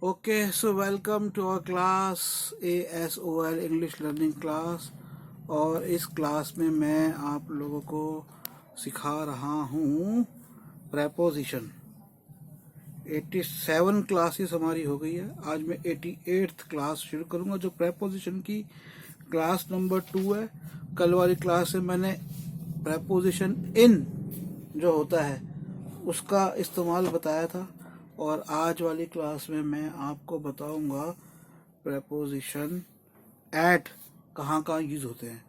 Okay, so welcome to our class ASOL English Learning Class। और इस class में मैं आप लोगों को सिखा रहा हूँ प्रेपोजिशन। 87 क्लासेस हमारी हो गई है। आज मैं 88th क्लास शुरू करूँगा जो प्रेपोजिशन की क्लास नंबर 2 है। कल वाली क्लास में मैंने प्रेपोजिशन इन जो होता है उसका इस्तेमाल बताया था, और आज वाली क्लास में मैं आपको बताऊंगा प्रेपोजिशन एट कहाँ कहाँ यूज़ होते हैं।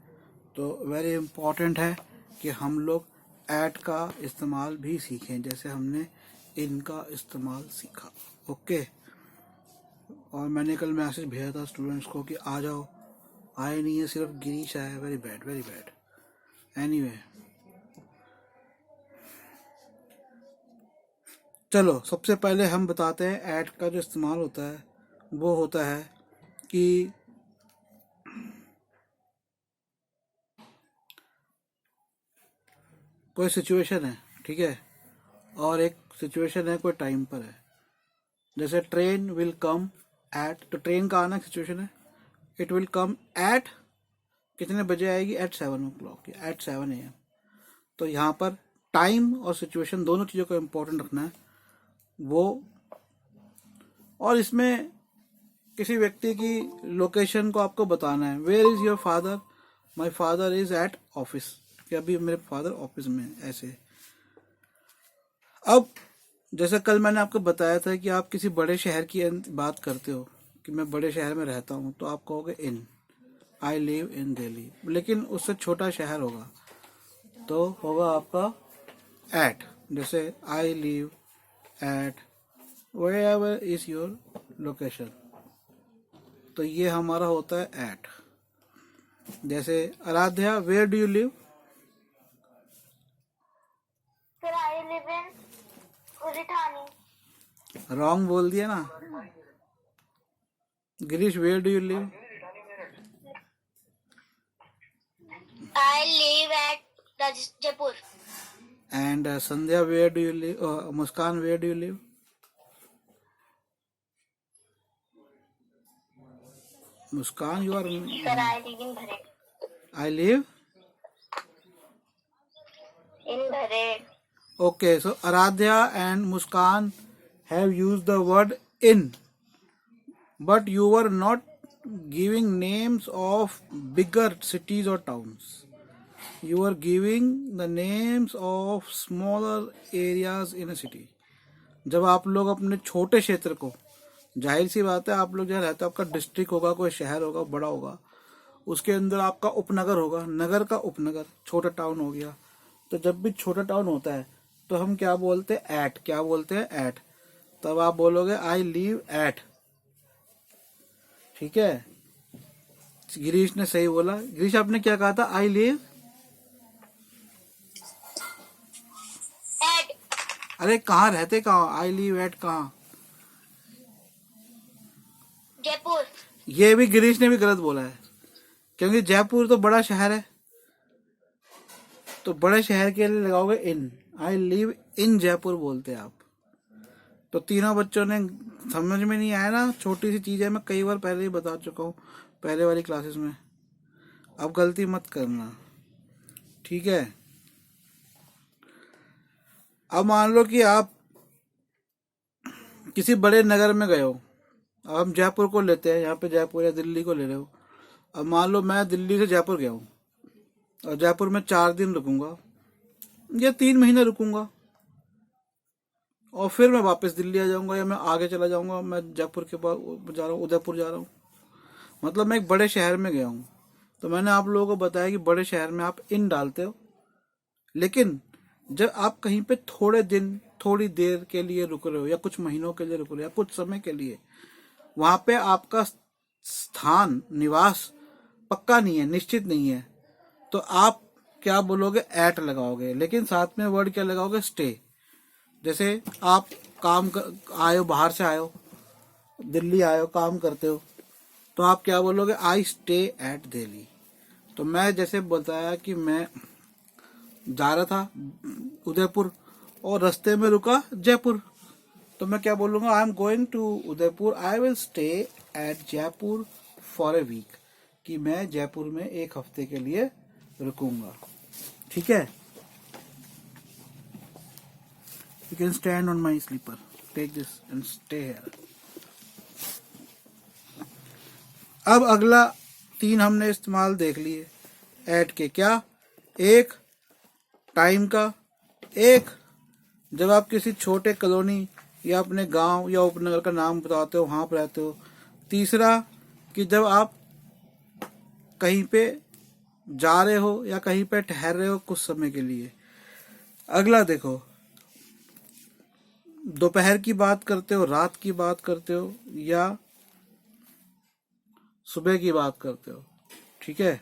तो वेरी इम्पॉर्टेंट है कि हम लोग एट का इस्तेमाल भी सीखें जैसे हमने इन का इस्तेमाल सीखा। ओके। और मैंने कल मैसेज भेजा था स्टूडेंट्स को कि आ जाओ, आए नहीं है, सिर्फ गिरीश आया है। Very bad, very bad. Anyway, चलो सबसे पहले हम बताते हैं एट का जो इस्तेमाल होता है वो होता है कि कोई सिचुएशन है, ठीक है, और एक सिचुएशन है कोई टाइम पर है। जैसे ट्रेन विल कम एट, तो ट्रेन का आना सिचुएशन है। इट विल कम एट कितने बजे आएगी? At 7 o'clock, at 7 AM। तो यहाँ पर टाइम और सिचुएशन दोनों चीज़ों को इम्पोर्टेंट रखना है वो। और इसमें किसी व्यक्ति की लोकेशन को आपको बताना है। Where is your father? My father is at office, कि अभी मेरे फादर ऑफिस में है, ऐसे। अब जैसे कल मैंने आपको बताया था कि आप किसी बड़े शहर की बात करते हो कि मैं बड़े शहर में रहता हूँ, तो आप कहोगे इन, आई लिव इन दिल्ली। लेकिन उससे छोटा शहर होगा तो होगा आपका एट। जैसे I live at where is your location, तो ये हमारा होता है एट। जैसे Aaradhya, where do you live? Sir, I live in Uritani. Wrong बोल दिया ना। Girish, where do you live? I live at Jaipur. And Sandhya, where do you live? Muskan, where do you live? Muskan, you are? Sir, I live in Bhared. I live In Bhared. Okay, so Aradhya and Muskan have used the word in, but you were not giving names of bigger cities or towns. You were giving the names of smaller areas in a city. जब आप लोग अपने छोटे क्षेत्र को, जाहिर सी बात है आप लोग जहाँ रहते हो आपका डिस्ट्रिक्ट होगा, कोई शहर होगा बड़ा होगा, उसके अंदर आपका उपनगर होगा, नगर का उपनगर, छोटा टाउन हो गया। तो जब भी छोटा टाउन होता है तो हम क्या बोलते हैं? एट। क्या बोलते हैं? एट। तब आप बोलोगे आई लिव एट, ठीक है। गिरीश ने सही बोला। गिरीश, आपने क्या कहा था? आई लिव At अरे कहाँ रहते, कहाँ? आई लिव एट कहाँ? Jaipur. ये भी गिरीश ने भी गलत बोला है, क्योंकि जयपुर तो बड़ा शहर है, तो बड़े शहर के लिए लगाओगे इन। आई लिव इन जयपुर बोलते हैं आप। तो तीनों बच्चों ने समझ में नहीं आया ना, छोटी सी चीज है, मैं कई बार पहले ही बता चुका हूँ पहले वाली क्लासेस में। अब गलती मत करना, ठीक है। अब मान लो कि आप किसी बड़े नगर में गए हो। अब हम जयपुर को लेते हैं, यहाँ पे जयपुर या दिल्ली को ले रहे हो। अब मान लो मैं दिल्ली से जयपुर गया हूँ और जयपुर में 4 दिन रुकूंगा या 3 महीने रुकूंगा, और फिर मैं वापस दिल्ली आ जाऊंगा, या मैं आगे चला जाऊंगा, मैं जयपुर के बाद जा रहा हूँ, उदयपुर जा रहा हूँ। मतलब मैं एक बड़े शहर में गया हूँ। तो मैंने आप लोगों को बताया कि बड़े शहर में आप इन डालते हो, लेकिन जब आप कहीं पे थोड़े दिन, थोड़ी देर के लिए रुक रहे हो, या कुछ महीनों के लिए रुक रहे हो, या कुछ समय के लिए, वहां पे आपका स्थान, निवास पक्का नहीं है, निश्चित नहीं है, तो आप क्या बोलोगे? एट लगाओगे। लेकिन साथ में वर्ड क्या लगाओगे? स्टे। जैसे आप आए हो, बाहर से आए हो, दिल्ली आए हो, काम करते हो, तो आप क्या बोलोगे? I stay at Delhi. तो मैं जैसे बताया कि मैं जा रहा था उदयपुर और रास्ते में रुका जयपुर, तो मैं क्या बोलूँगा, I am going to Udaipur, I will stay at Jaipur for a week, कि मैं जयपुर में एक हफ्ते के लिए रुकूंगा। ठीक है, you can stand on my slipper, take this and stay here. अब अगला 3 हमने इस्तेमाल देख लिए ऐट के। क्या? एक टाइम का, एक जब आप किसी छोटे कॉलोनी या अपने गांव या उपनगर का नाम बताते हो, वहां पर रहते हो। तीसरा कि जब आप कहीं पे जा रहे हो या कहीं पे ठहर रहे हो कुछ समय के लिए। अगला देखो, दोपहर की बात करते हो, रात की बात करते हो या सुबह की बात करते हो, ठीक है,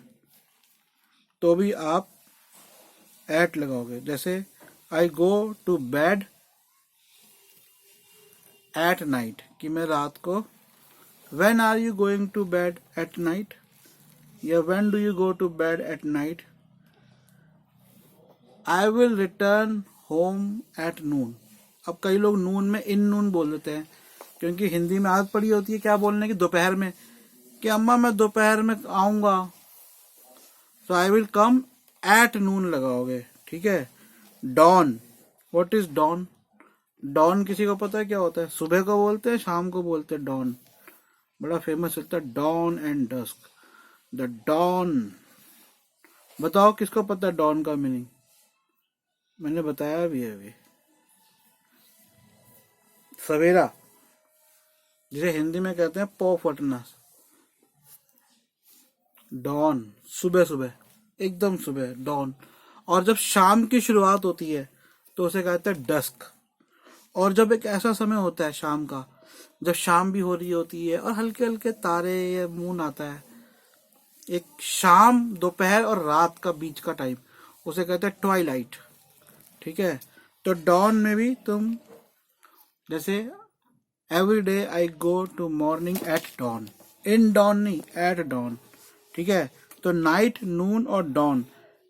तो भी आप एट लगाओगे। जैसे I go to bed at night, कि मैं रात को, when are you going to bed at night, या when do you go to bed at night. I will return home at noon. अब कई लोग नून में इन नून बोल देते हैं, क्योंकि हिंदी में आदत पड़ी होती है क्या बोलने की, दोपहर में, कि अम्मा मैं दोपहर में आऊंगा, तो आई विल कम एट नून लगाओगे। ठीक है। Dawn, what is dawn? Dawn किसी को पता है क्या होता है? सुबह को बोलते हैं, शाम को बोलते हैं डॉन, बड़ा फेमस होता है dawn and dusk, the dawn. बताओ किसको पता है डॉन का मीनिंग? मैंने बताया भी है अभी, सवेरा, जिसे हिंदी में कहते हैं पौ फटना। डॉन, सुबह सुबह, एकदम सुबह, डॉन। और जब शाम की शुरुआत होती है तो उसे कहते हैं डस्क। और जब एक ऐसा समय होता है शाम का, जब शाम भी हो रही होती है और हल्के हल्के तारे या मून आता है, एक शाम, दोपहर और रात का बीच का टाइम, उसे कहते हैं ट्वाइलाइट। ठीक है। तो डॉन में भी तुम जैसे every day I go to morning at dawn, in dawn नहीं, एट डॉन। ठीक है। तो नाइट, नून और डॉन,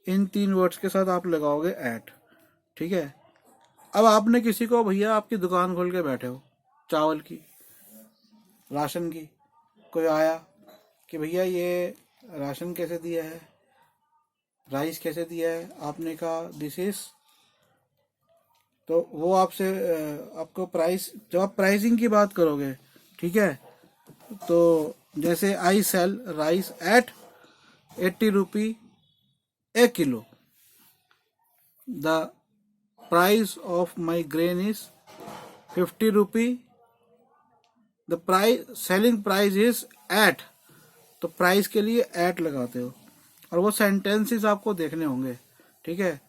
इन 3 वर्ड्स के साथ आप लगाओगे एट। ठीक है। अब आपने किसी को, भैया आपकी दुकान खोल के बैठे हो चावल की, राशन की, कोई आया कि भैया ये राशन कैसे दिया है, राइस कैसे दिया है, आपने कहा दिस इज, तो वो आपसे आपको प्राइस, जब आप प्राइसिंग की बात करोगे, ठीक है, तो जैसे I sell rice at 80 rupee a kilo, the price of my grain is 50 rupee, the price, selling price is at, तो प्राइस के लिए एट लगाते हो। और वो सेंटेंसेस आपको देखने होंगे। ठीक है।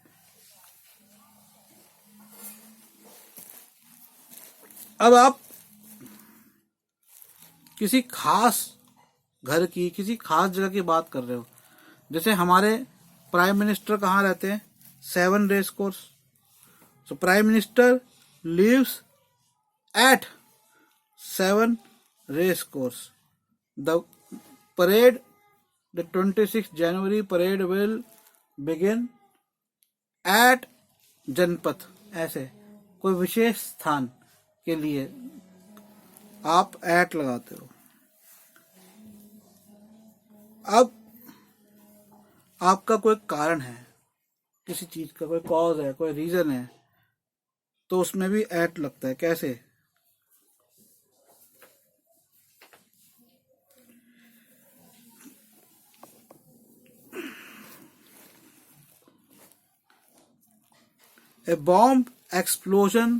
अब आप किसी खास घर की, किसी खास जगह की बात कर रहे हो, जैसे हमारे प्राइम मिनिस्टर कहाँ रहते हैं? 7 race course. So prime minister lives at 7 race course. The parade, the 26th January parade will begin at Janpath. ऐसे कोई विशेष स्थान के लिए आप एट लगाते हो। अब आपका कोई कारण है, किसी चीज का कोई कॉज है, कोई रीजन है, तो उसमें भी एट लगता है। कैसे? A bomb explosion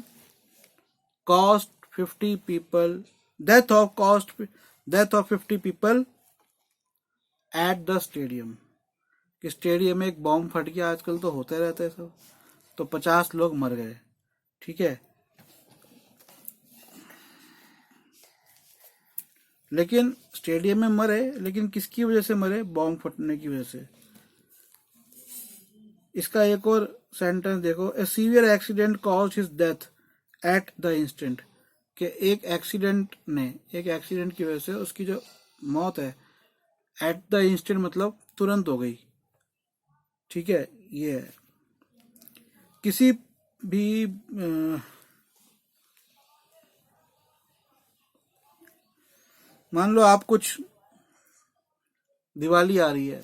cost 50 people, death of 50 people at the stadium। कि स्टेडियम में एक बॉम्ब फट गया, आजकल तो होते रहते हैं सब, तो 50 लोग मर गए। ठीक है। लेकिन स्टेडियम में मरे, लेकिन किसकी वजह से मरे? बॉम्ब फटने की वजह से। इसका एक और सेंटेंस देखो, ए severe accident cause his death at the instant. कि एक एक्सीडेंट की वजह से उसकी जो मौत है, एट द इंस्टेंट मतलब तुरंत हो गई। ठीक है। ये है। किसी भी मान लो आप कुछ, दिवाली आ रही है,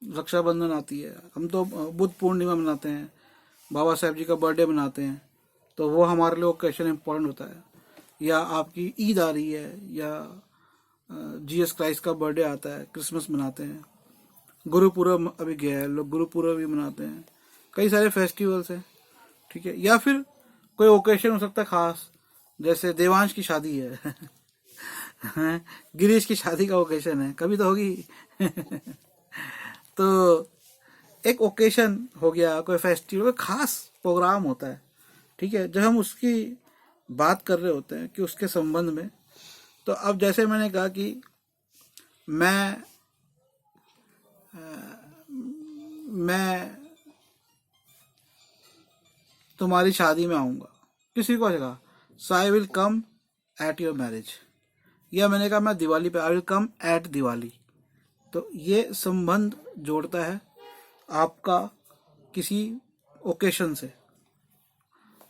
रक्षाबंधन आती है, हम तो बुद्ध पूर्णिमा मनाते हैं, बाबा साहेब जी का बर्थडे मनाते हैं, तो वो हमारे लिए ओकेशन इम्पोर्टेंट होता है। या आपकी ईद आ रही है, या जीसस क्राइस्ट का बर्थडे आता है, क्रिसमस मनाते हैं, गुरुपुरब अभी गया है, लोग गुरुपुरब भी मनाते हैं, कई सारे फेस्टिवल्स हैं, ठीक है। या फिर कोई ओकेशन हो सकता है खास, जैसे देवांश की शादी है गिरीश की शादी का ओकेशन है, कभी तो होगी तो एक ओकेशन हो गया, कोई फेस्टिवल, कोई खास प्रोग्राम होता है, ठीक है, जब हम उसकी बात कर रहे होते हैं कि उसके संबंध में। तो अब जैसे मैंने कहा कि मैं तुम्हारी शादी में आऊंगा, किसी को कहा so I will come at your marriage, या मैंने कहा मैं दिवाली पे I will come at Diwali. तो ये संबंध जोड़ता है आपका किसी ओकेशन से।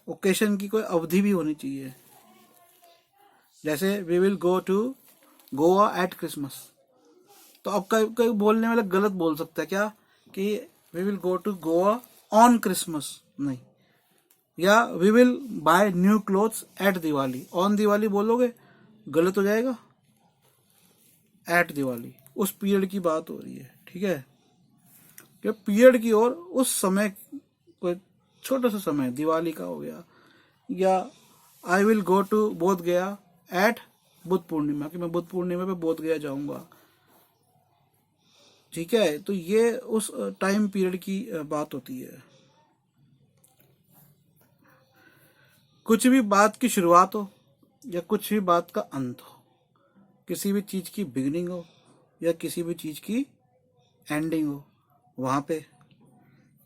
ओकेशन की कोई अवधि भी होनी चाहिए, जैसे we will go to Goa at Christmas. तो अब कोई बोलने वाला गलत बोल सकता है क्या कि we will go to Goa on Christmas, नहीं। या we will buy new clothes at Diwali, on Diwali बोलोगे गलत हो जाएगा, एट दिवाली उस पीरियड की बात हो रही है, ठीक है। कि पीरियड की ओर उस समय, कोई छोटा सा समय दिवाली का हो गया, या आई विल गो टू बोध गया एट बुद्ध पूर्णिमा, कि मैं बुद्ध पूर्णिमा पे बोध गया जाऊंगा, ठीक है। तो ये उस टाइम पीरियड की बात होती है। कुछ भी बात की शुरुआत हो या कुछ भी बात का अंत हो, किसी भी चीज की बिगिनिंग हो या किसी भी चीज की एंडिंग हो, वहां पे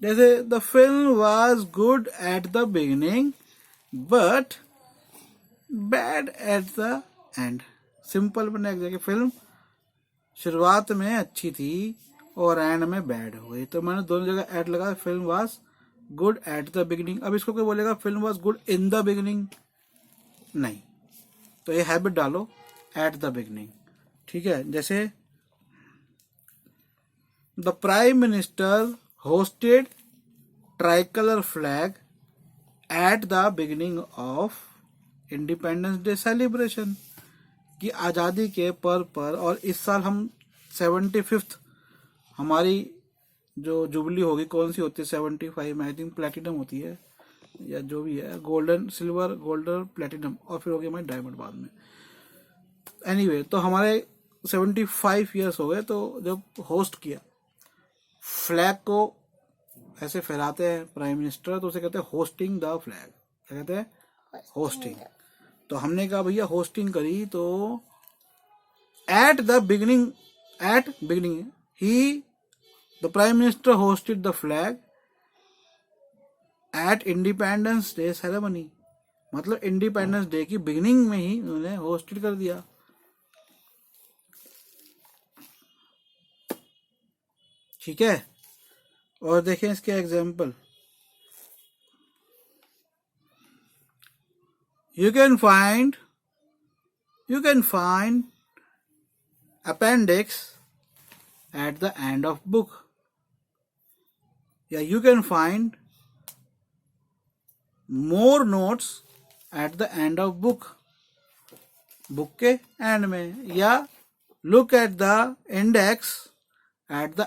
जैसे the film was good at the beginning but bad at the end. Simple बना कि फिल्म शुरुआत में अच्छी थी और एंड में बैड हो गई, तो मैंने दोनों जगह एट लगा, film was good at the beginning. अब इसको कोई बोलेगा film was good in the beginning, नहीं, तो ये हैबिट डालो एट द बिगिनिंग, ठीक है। जैसे the prime minister hosted tricolour flag at the beginning of independence day celebration, कि आज़ादी के पर्व पर, और इस साल हम 75th हमारी जो जुबली होगी, कौन सी होती है 75 में, आई थिंक प्लेटिनम होती है, या जो भी है, गोल्डन सिल्वर गोल्डन प्लेटिनम, और फिर होगी हमारी डायमंड बाद में। एनीवे, तो हमारे 75 ईयर्स हो गए, तो जब होस्ट किया, फ्लैग को ऐसे फहराते हैं प्राइम मिनिस्टर, तो उसे कहते हैं होस्टिंग द फ्लैग, क्या कहते हैं, होस्टिंग। तो हमने कहा भैया होस्टिंग करी, तो एट बिगिनिंग ही the prime minister hosted the flag at independence day ceremony, मतलब इंडिपेंडेंस डे की बिगिनिंग में ही उन्होंने होस्टेड कर दिया, ठीक है। और देखें इसके example, you can find appendix at the end of book, या you can find more notes at the end of book, book के एंड में, या look at the index at the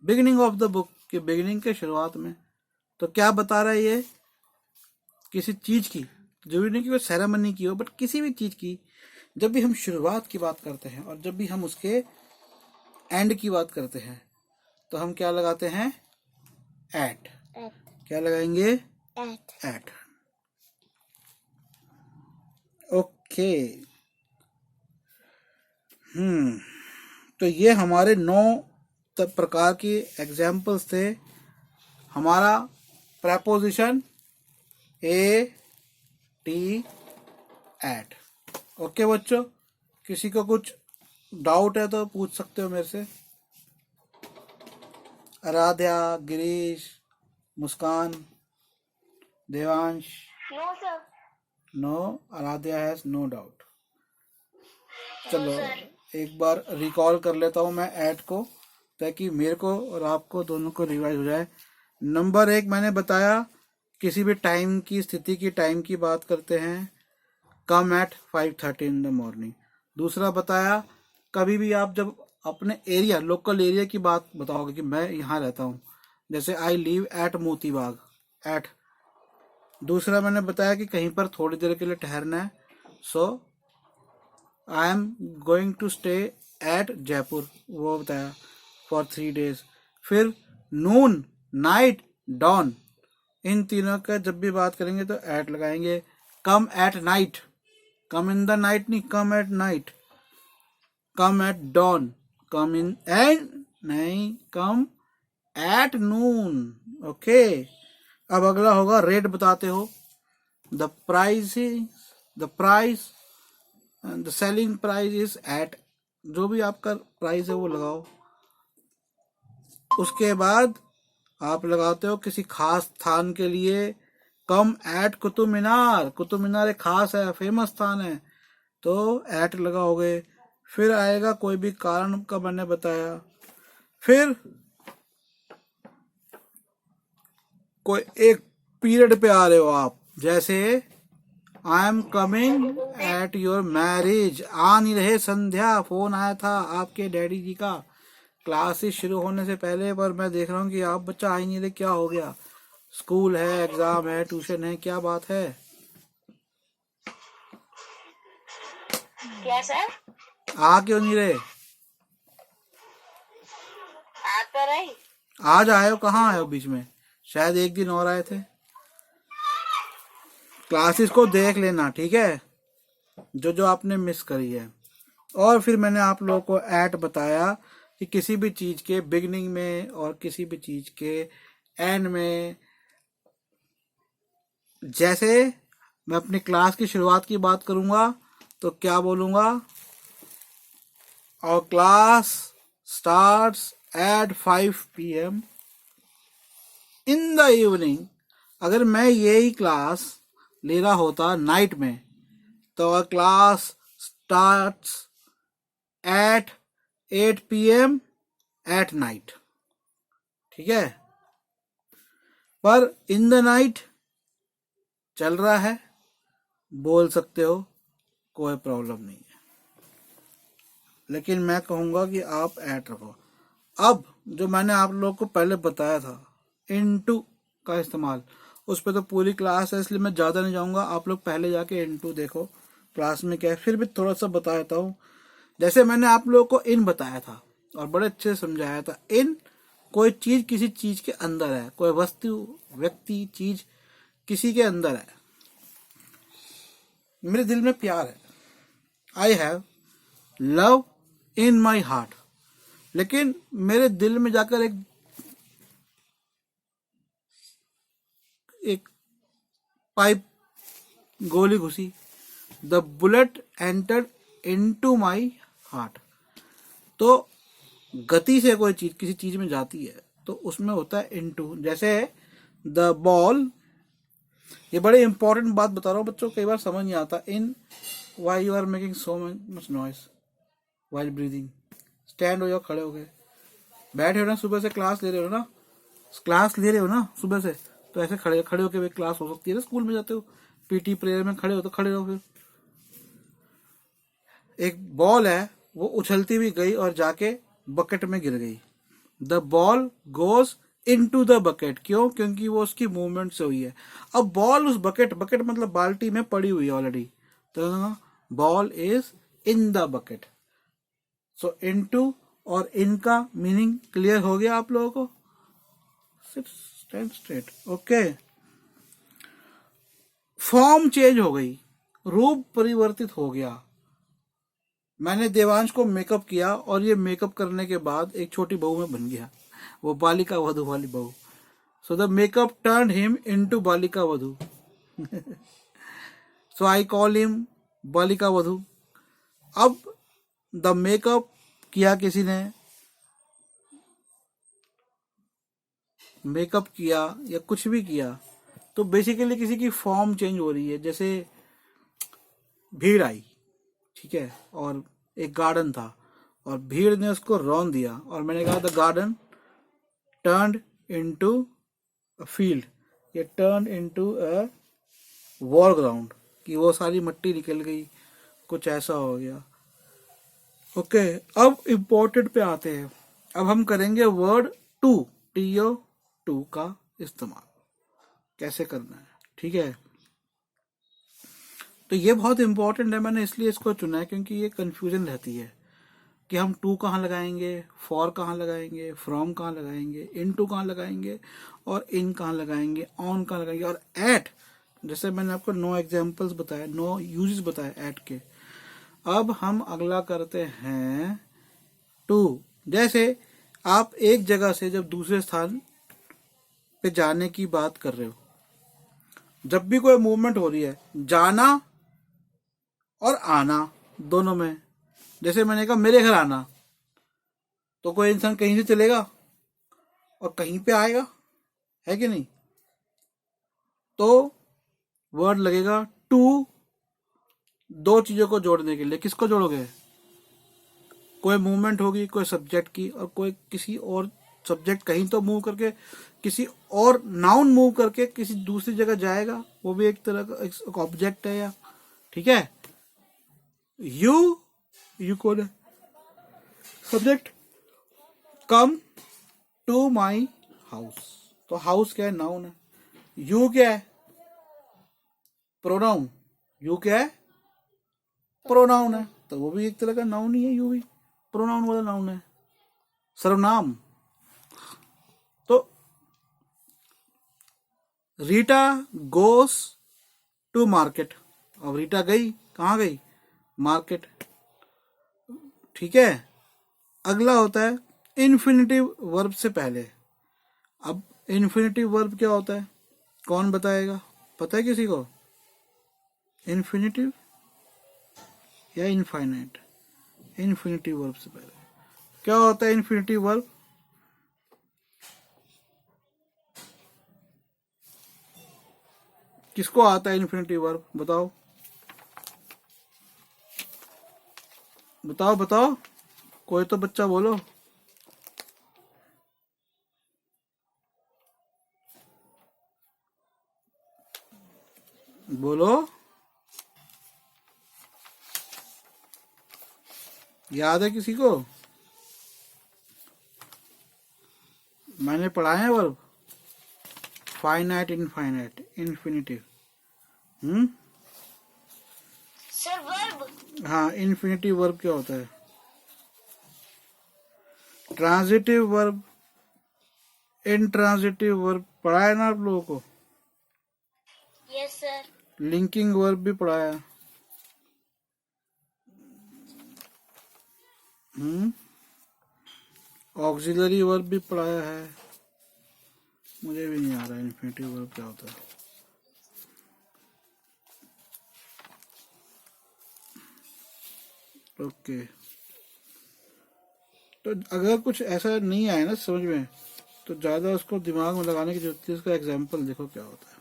beginning of the book, के beginning के शुरुआत में। तो क्या बता रहा है ये, किसी चीज की, जरूरी नहीं कि वो सेरेमनी की हो, बट किसी भी चीज की जब भी हम शुरुआत की बात करते हैं और जब भी हम उसके एंड की बात करते हैं, तो हम क्या लगाते हैं, एट। क्या लगाएंगे, एट। ओके, तो ये हमारे 9 प्रकार के एग्जाम्पल्स थे। हमारा preposition A T at. Okay बच्चों, किसी को कुछ डाउट है तो पूछ सकते हो मेरे से। Aaradhya, Girish, Muskan, Devansh. No sir. No, Aaradhya has no doubt. चलो, sir. एक बार रिकॉल कर लेता हूँ मैं ऐड को, ताकि मेरे को और आपको दोनों को रिवाइज हो जाए। नंबर 1 मैंने बताया, किसी भी टाइम की स्थिति की टाइम की बात करते हैं, कम एट 5:30 इन द मॉर्निंग। दूसरा बताया, कभी भी आप जब अपने एरिया लोकल एरिया की बात बताओगे कि मैं यहाँ रहता हूँ, जैसे I live at Motibagh at. दूसरा मैंने बताया कि कहीं पर थोड़ी देर के लिए ठहरना है, so I am going to stay at Jaipur, वो बताया फॉर 3 days। फिर नून, नाइट, डॉन, इन तीनों का जब भी बात करेंगे तो एट लगाएंगे। Come at night, come in the night नहीं, come at night. Come at dawn, come in end नहीं, कम एट नून। ओके, अब अगला होगा रेट बताते हो। The price the selling price is at, जो भी आपका प्राइस है वो लगाओ। उसके बाद आप लगाते हो किसी खास स्थान के लिए, कम एट कुतुब मीनार। कुतुब मीनार एक खास है, फेमस स्थान है, तो एट लगाओगे। फिर आएगा कोई भी कारण का मैंने बताया। फिर कोई एक पीरियड पे आ रहे हो आप, जैसे I am coming at your marriage, आ नहीं रहे संध्या, फोन आया था आपके डैडी जी का क्लासेस शुरू होने से पहले, पर मैं देख रहा हूँ कि आप बच्चा आ ही नहीं रहे, क्या हो गया? स्कूल है, एग्जाम है, ट्यूशन है, क्या बात है? क्या सर? आ क्यों नहीं रहे? आ तो रही। आज आए हो, कहाँ आए हो बीच में? शायद एक दिन और आए थे। क्लासेस को देख लेना, ठीक है, जो जो आपने मिस करी है। और फिर मैंने आप लोगों को एट बताया कि किसी भी चीज के बिगिनिंग में और किसी भी चीज के एंड में, जैसे मैं अपनी क्लास की शुरुआत की बात करूंगा तो क्या बोलूंगा? और class starts at 5 PM in the evening. अगर मैं यही क्लास ले रहा होता नाइट में, तो class starts at 8 PM at night, ठीक है। पर इन द नाइट चल रहा है, बोल सकते हो, कोई प्रॉब्लम नहीं है, लेकिन मैं कहूंगा कि आप एट रखो। अब जो मैंने आप लोगों को पहले बताया था इनटू का इस्तेमाल, उस पर तो पूरी क्लास है, इसलिए मैं ज़्यादा नहीं जाऊंगा। आप लोग पहले जाके इनटू देखो क्लास में क्या है, फिर भी थोड़ा सा बता देता हूँ। जैसे मैंने आप लोगों को इन बताया था और बड़े अच्छे से समझाया था। इन कोई चीज किसी चीज के अंदर है, कोई वस्तु, व्यक्ति, चीज किसी के अंदर है। मेरे दिल में प्यार है, I have love in my heart, लेकिन मेरे दिल में जाकर एक पाइप गोली घुसी, the bullet entered into my heart. तो गति से कोई चीज किसी चीज में जाती है तो उसमें होता है इनटू। जैसे द बॉल, ये बड़े इंपॉर्टेंट बात बता रहा हूँ बच्चों, कई बार समझ नहीं आता। In why you are making so much noise while breathing. Stand हो जाओ, खड़े हो गए, बैठे हो ना, सुबह से क्लास ले रहे हो ना, क्लास ले रहे हो ना सुबह से, तो ऐसे खड़े खड़े होके भी क्लास हो सकती है ना। स्कूल में जाते हो, पीटी प्रेयर में खड़े हो तो खड़े रहो। फिर एक बॉल है, वो उछलती हुई गई और जाके बकेट में गिर गई। The ball goes into the bucket, क्यों? क्योंकि वो उसकी मूवमेंट से हुई है। अब बॉल उस बकेट मतलब बाल्टी में पड़ी हुई है ऑलरेडी, तो ball is in the bucket. So into और इन का मीनिंग क्लियर हो गया आप लोगों को? Stand straight, okay. Form change हो गई, रूप परिवर्तित हो गया। मैंने देवांश को मेकअप किया और ये मेकअप करने के बाद एक छोटी बहू में बन गया, वो बालिका वधू वाली बहू। So the makeup turn him into Balika Vadhu. So I call him Balika Vadhu. अब द मेकअप किया किसी ने, मेकअप किया या कुछ भी किया, तो बेसिकली किसी की फॉर्म चेंज हो रही है। जैसे भीड़ आई, ठीक है, और एक गार्डन था, और भीड़ ने उसको रौंद दिया। और मैंने कहा the garden turned into a field, ये turn into a war ground, कि वो सारी मिट्टी निकल गई, कुछ ऐसा हो गया। ओके, अब इम्पोर्टेंट पे आते हैं। अब हम करेंगे वर्ड टू, टीओ टू का इस्तेमाल कैसे करना है, ठीक है। तो ये बहुत इंपॉर्टेंट है, मैंने इसलिए इसको चुना है क्योंकि ये कंफ्यूजन रहती है कि हम टू कहाँ लगाएंगे, फॉर कहाँ लगाएंगे, फ्रॉम कहाँ लगाएंगे, इन टू कहाँ लगाएंगे, और इन कहाँ लगाएंगे, ऑन कहाँ लगाएंगे, और एट, जैसे मैंने आपको 9 एग्जाम्पल्स बताए, 9 यूजेस बताए एट के। अब हम अगला करते हैं टू। जैसे आप एक जगह से जब दूसरे स्थान पे जाने की बात कर रहे हो, जब भी कोई मूवमेंट हो रही है, जाना और आना दोनों में, जैसे मैंने कहा मेरे घर आना, तो कोई इंसान कहीं से चलेगा और कहीं पे आएगा, है कि नहीं। तो वर्ड लगेगा टू, दो चीजों को जोड़ने के लिए। किसको जोड़ोगे, कोई मूवमेंट होगी कोई सब्जेक्ट की, और कोई किसी और सब्जेक्ट कहीं तो मूव करके, किसी और नाउन मूव करके किसी दूसरी जगह जाएगा, वो भी एक तरह का एक ऑब्जेक्ट है, या ठीक है। यू कौन है, subject, come to my house, तो हाउस क्या है, नाउन है। यू क्या है, प्रोनाउन, यू क्या है, प्रोनाउन है, तो वो भी एक तरह का नाउन ही है, यू भी प्रोनाउन वाला नाउन है, सर्वनाम। तो रीटा गोस टू मार्केट, अब रीटा गई, कहाँ गई, मार्केट, ठीक है। अगला होता है इन्फिनिटिव वर्ब से पहले। अब इन्फिनिटिव वर्ब क्या होता है, कौन बताएगा, पता है किसी को, इन्फिनिटिव या इनफाइनाइट। इन्फिनिटिव वर्ब से पहले क्या होता है, इन्फिनिटिव वर्ब, किसको आता है इन्फिनिटिव वर्ब, बताओ बताओ बताओ, कोई तो बच्चा बोलो। बोलो, याद है किसी को, मैंने पढ़ाए हैं verb, finite, infinite, infinitive. Sir verb, हाँ, इन्फिनिटिव वर्ब क्या होता है, ट्रांजिटिव वर्ब, इंट्रांजिटिव वर्ब पढ़ाया ना आप लोगों को, यस सर, लिंकिंग वर्ब भी पढ़ाया। ऑक्सिलरी वर्ब भी पढ़ाया है, मुझे भी नहीं आ रहा इन्फिनिटिव वर्ब क्या होता है। ओके, तो अगर कुछ ऐसा नहीं आया ना समझ में, तो ज्यादा उसको दिमाग में लगाने की जरूरत है। इसका एग्जाम्पल देखो क्या होता है।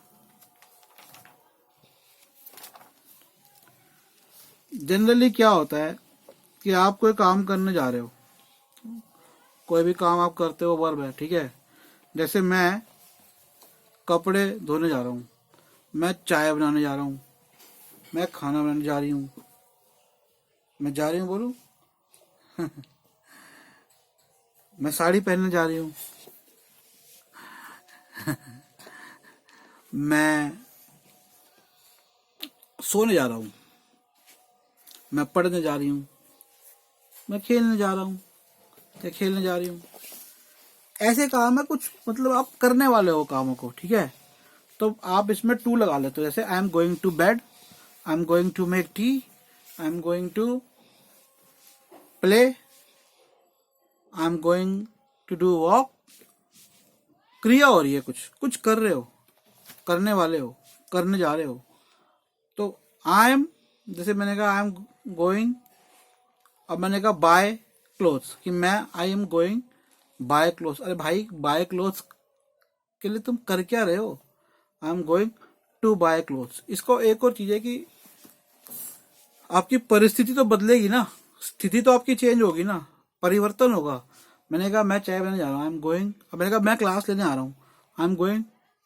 जनरली क्या होता है कि आप कोई काम करने जा रहे हो, कोई भी काम आप करते हो वर्ब है, ठीक है। जैसे मैं कपड़े धोने जा रहा हूँ, मैं चाय बनाने जा रहा हूँ, मैं खाना बनाने जा रही हूँ, मैं जा रही हूँ बोलूं मैं साड़ी पहनने जा रही हूँ मैं सोने जा रहा हूँ, मैं पढ़ने जा रही हूँ, मैं खेलने जा रहा हूँ या खेलने जा रही हूँ। ऐसे काम है कुछ, मतलब आप करने वाले हो कामों को, ठीक है। तो आप इसमें टू लगा लेते हो, जैसे I am going to bed, I am going to make tea, I am going to play, I am going to do walk. क्रिया हो रही है, कुछ कुछ कर रहे हो, करने वाले हो, करने जा रहे हो। तो आई एम, जैसे मैंने कहा आई एम गोइंग, अब मैंने कहा बाय क्लोथ्स, कि मैं आई एम गोइंग बाय क्लोथ्स। अरे भाई, बाय क्लोथ्स के लिए तुम कर क्या रहे हो, I am going to buy clothes. इसको एक और चीज है कि आपकी परिस्थिति तो बदलेगी ना, स्थिति तो आपकी चेंज होगी ना। परिवर्तन होगा। मैंने कहा मैं चाय बनाने जा रहा हूँ, आई एम गोइंग। अब मैंने कहा मैं क्लास लेने आ रहा हूँ, I am going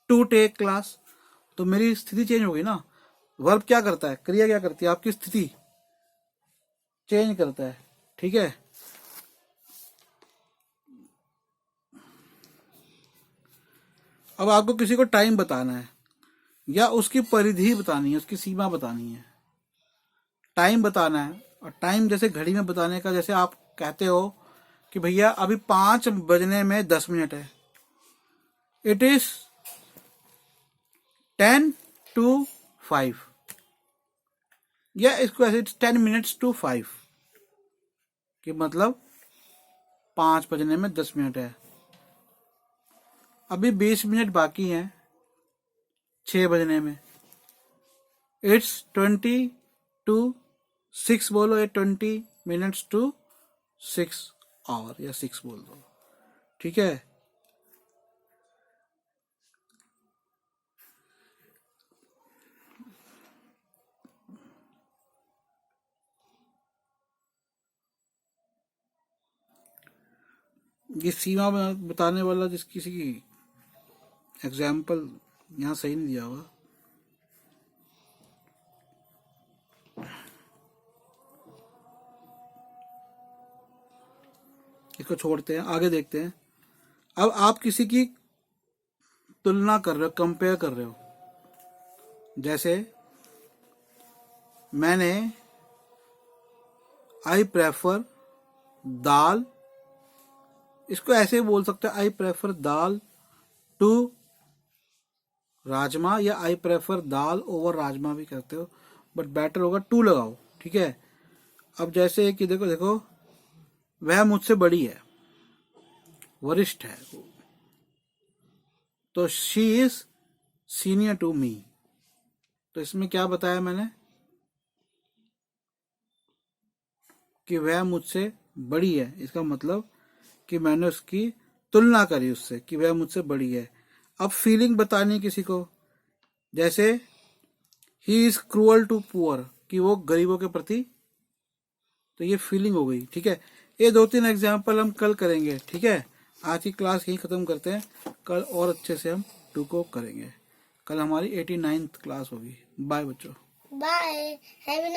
to take class. तो मेरी स्थिति चेंज हो गई ना। वर्ब क्या करता है, क्रिया क्या करती है, आपकी स्थिति चेंज करता है। ठीक है, अब आपको किसी को टाइम बताना है या उसकी परिधि बतानी है, उसकी सीमा बतानी है। टाइम बताना है, और टाइम जैसे घड़ी में बताने का, जैसे आप कहते हो कि भैया अभी 5 बजने में 10 मिनट है, इट इज 10 to 5, या इसको ऐसे 10 minutes to 5, कि मतलब 5 बजने में 10 मिनट है, अभी 20 मिनट बाकी हैं 6 बजने में। इट्स 20 to 6 बोलो, या 20 minutes to 6 hour, या 6 बोल दो। ठीक है, ये सीमा बताने वाला जिस किसी की एग्जाम्पल यहाँ सही नहीं दिया हुआ। इसको छोड़ते हैं, आगे देखते हैं। अब आप किसी की तुलना कर रहे हो, कंपेयर कर रहे हो। जैसे मैंने आई प्रेफर दाल, इसको ऐसे बोल सकते हैं, I prefer dal to rajma, या I prefer dal over rajma भी कहते हो, बट बेटर होगा टू लगाओ। ठीक है, अब जैसे कि देखो देखो, वह मुझसे बड़ी है, वरिष्ठ है, तो she is senior to me. तो इसमें क्या बताया मैंने कि वह मुझसे बड़ी है, इसका मतलब कि मैंने उसकी तुलना करी उससे कि वह मुझसे बड़ी है। अब फीलिंग बतानी किसी को, जैसे he is cruel to poor, कि वो गरीबों के प्रति, तो ये फीलिंग हो गई। ठीक है, ये 2-3 एग्जाम्पल हम कल करेंगे। ठीक है, आज की क्लास यहीं खत्म करते हैं, कल और अच्छे से हम टू को करेंगे। कल हमारी 89th क्लास होगी। बाय बच्चों, बाय, हैव